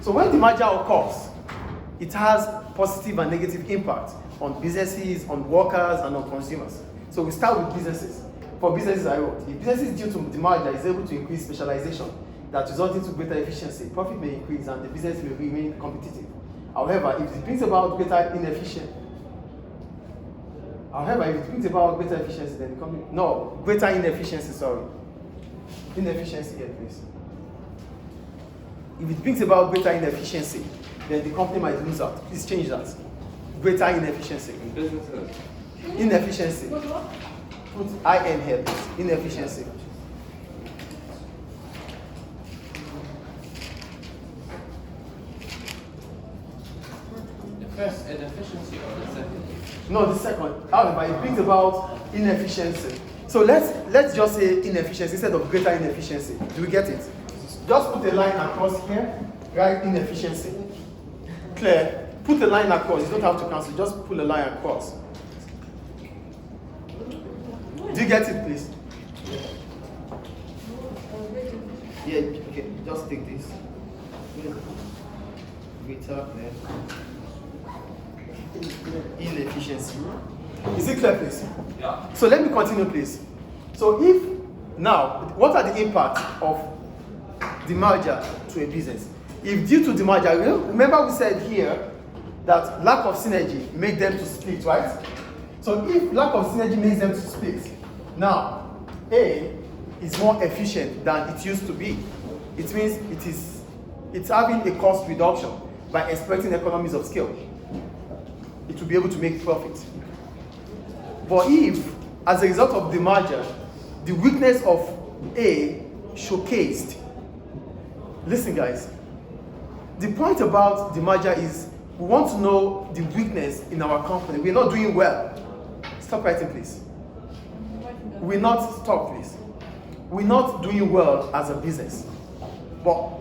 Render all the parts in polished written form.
So when the merger occurs, it has positive and negative impact on businesses, on workers, and on consumers. So we start with businesses. For businesses, if businesses due to the merger is able to increase specialization that results into greater efficiency, profit may increase and the business will remain competitive. However, if it brings about greater efficiency, then the company, no, greater inefficiency, sorry. Inefficiency here, please. If it brings about greater inefficiency, then the company might lose out. Please change that. Greater inefficiency. Inefficiency. Put IN here, please. Inefficiency. The first inefficiency or the second? No, the second. However, it brings about inefficiency. So let's just say inefficiency instead of greater inefficiency. Do we get it? Just put a line across here, write inefficiency. Clear? Put a line across. You don't have to cancel. Just pull a line across. Do you get it, please? Yeah. Okay. Just take this. Greater inefficiency. Is it clear, please? Yeah. So let me continue, please. So if now, what are the impacts of the merger to a business? If due to the merger, remember we said here that lack of synergy makes them to split, right? So if lack of synergy makes them to split, now A is more efficient than it used to be. It means it's having a cost reduction by exploiting economies of scale. It will be able to make profit. But if, as a result of the merger, the weakness of A showcased, listen guys, the point about the merger is we want to know the weakness in our company. We're not doing well. Stop writing, please. We're not, stop please. We're not doing well as a business. But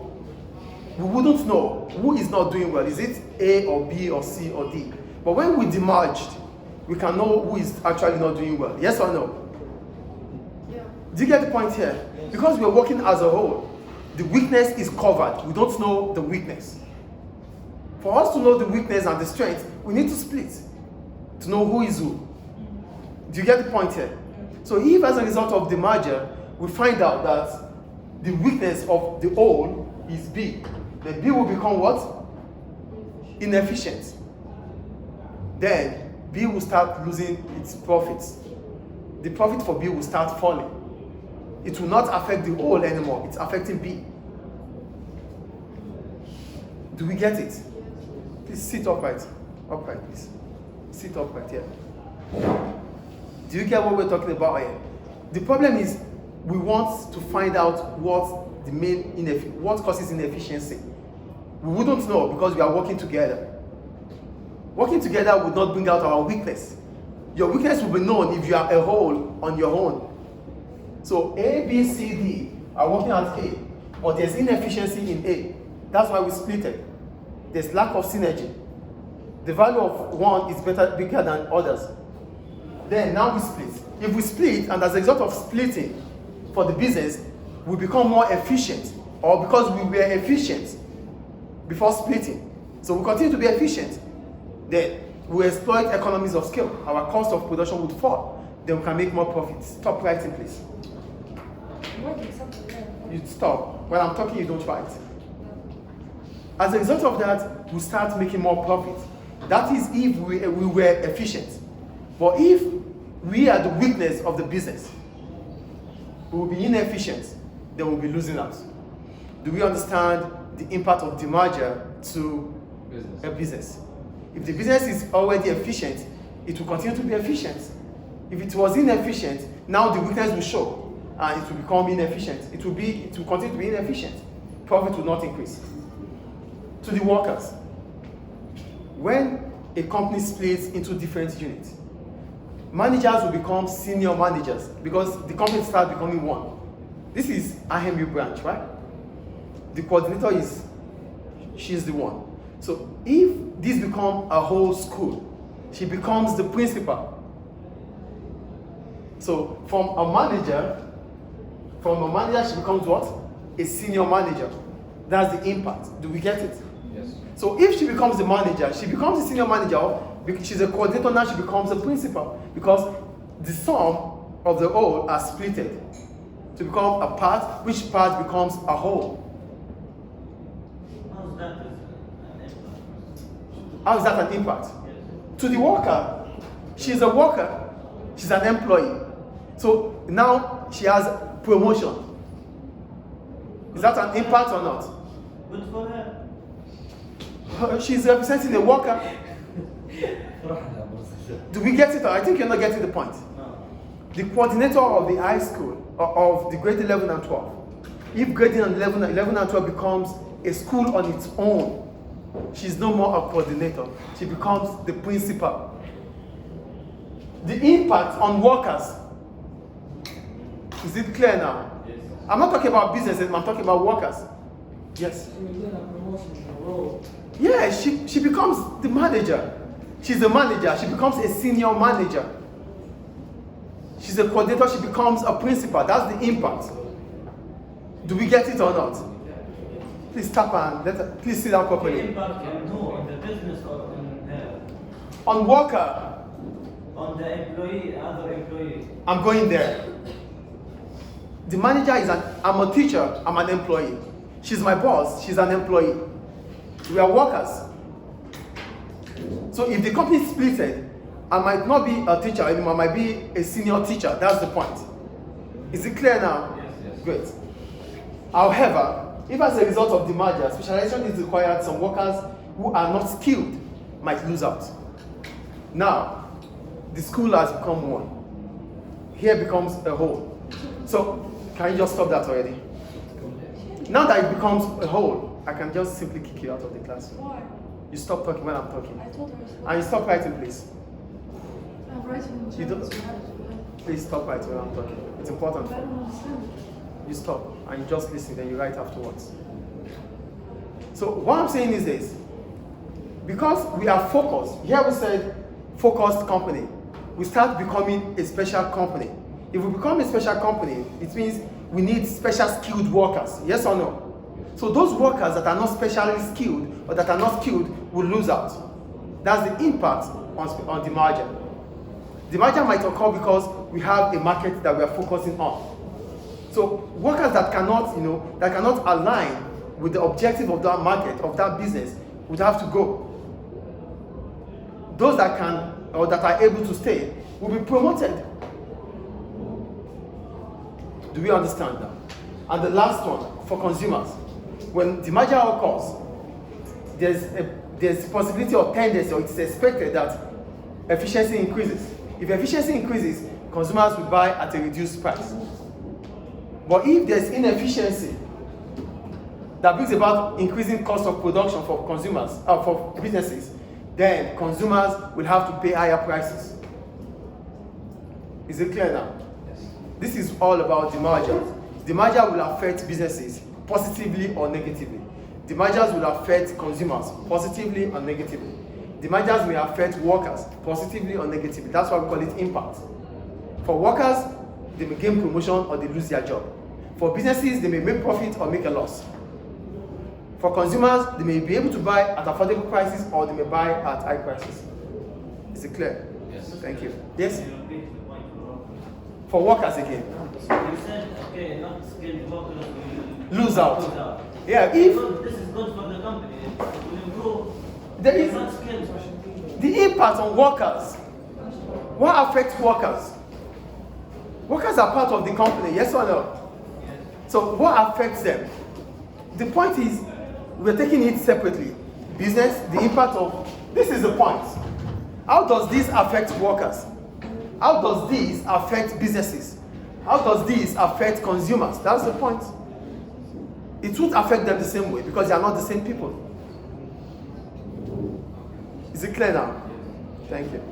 we wouldn't know who is not doing well. Is it A or B or C or D? But when we demerged, we can know who is actually not doing well. Yes or no? Yeah. Do you get the point here? Because we're working as a whole, the weakness is covered. We don't know the weakness. For us to know the weakness and the strength, we need to split to know who is who. Do you get the point here? So if as a result of the merger, we find out that the weakness of the whole is B, then B will become what? Inefficient. Then B will start losing its profits. The profit for B will start falling. It will not affect the whole anymore. It's affecting B. Do we get it? Please sit upright. Upright, please. Sit upright here. Do you get what we're talking about here? The problem is we want to find out what the what causes inefficiency. We wouldn't know because we are working together. Working together would not bring out our weakness. Your weakness will be known if you are a whole on your own. So A, B, C, D are working at A, but there's inefficiency in A. That's why we split it. There's lack of synergy. The value of one is bigger than others. Then now we split. If we split, and as a result of splitting for the business, we become more efficient, or because we were efficient before splitting. So we continue to be efficient. Then we exploit economies of scale. Our cost of production would fall. Then we can make more profit. Stop writing, please. You stop. When I'm talking, you don't write. As a result of that, we start making more profit. That is if we were efficient. But if we are the weakness of the business, we will be inefficient, then we'll be losing out. Do we understand the impact of demerger to a business? If the business is already efficient, it will continue to be efficient. If it was inefficient, now the weakness will show and it will become inefficient. It will continue to be inefficient. Profit will not increase. To the workers, when a company splits into different units, managers will become senior managers because the company starts becoming one. This is IMU branch, right? The coordinator she's the one. So if this becomes a whole school, she becomes the principal. So from a manager, she becomes what? A senior manager. That's the impact. Do we get it? Yes. So if she becomes the manager, she becomes the senior manager, she's a coordinator now, she becomes a principal because the sum of the whole are splitted to become a part, which part becomes a whole. How's that an impact? How is that an impact? Yes. To the worker, she's a worker, she's an employee. So now she has promotion. Is that an impact or not? Good for her. She's representing the worker. Do we get it? I think you're not getting the point. No. The coordinator of the high school, of the grade 11 and 12, if grading and 11 and 12 becomes a school on its own, she's no more a coordinator. She becomes the principal. The impact on workers, is it clear now? Yes. I'm not talking about businesses, I'm talking about workers. Yes? Yeah, she becomes the manager. She's a manager, she becomes a senior manager. She's a coordinator, she becomes a principal. That's the impact. Do we get it or not? Please stop and please sit down The properly. impact on who? On the business or on her? On worker, On the employee, other employee. I'm going there. The manager I'm a teacher, I'm an employee. She's my boss, she's an employee. We are workers. So if the company is splitted, I might not be a teacher anymore, I might be a senior teacher. That's the point. Is it clear now? Yes, yes. Great. However, if as a result of the merger, specialization is required, some workers who are not skilled might lose out. Now, the school has become one. Here becomes a whole. So, can you just stop that already? Now that it becomes a whole, I can just simply kick you out of the class. Why? You stop talking when I'm talking. I told her I And you stop writing, please. I'm writing in You don't- Please stop writing when I'm talking. It's important. I don't understand. You stop and you just listen, then you write afterwards. So what I'm saying is this: because we are focused, here we said focused company, we start becoming a special company. If we become a special company, it means we need special skilled workers. Yes or no? So those workers that are not specially skilled or that are not skilled will lose out. That's the impact on the merger. The merger might occur because we have a market that we are focusing on. So workers that cannot, that cannot align with the objective of that market, of that business, would have to go. Those that can or that are able to stay will be promoted. Do we understand that? And the last one, for consumers, when the merger occurs, there's possibility or tendency, or it's expected that efficiency increases. If efficiency increases, consumers will buy at a reduced price. But if there's inefficiency that brings about increasing cost of production for consumers, for businesses, then consumers will have to pay higher prices. Is it clear now? Yes. This is all about the merger. The merger will affect businesses positively or negatively. The mergers will affect consumers positively or negatively. The mergers may affect workers positively or negatively. That's why we call it impact. For workers, they may gain promotion or they lose their job. For businesses, they may make profit or make a loss. For consumers, they may be able to buy at affordable prices or they may buy at high prices. Is it clear? Yes. Thank you. Yes? Can you repeat the point For workers again. You said, okay, not skilled workers will Lose out. Lose out. Yeah, This if is good for the company. It will improve. there is Not skilled. the impact on workers. What affects workers? Workers are part of the company, yes or no? Yes. So what affects them? The point is, we're taking it separately. Business, the impact of, this is the point. How does this affect workers? How does this affect businesses? How does this affect consumers? That's the point. It won't affect them the same way because they are not the same people. Is it clear now? Thank you.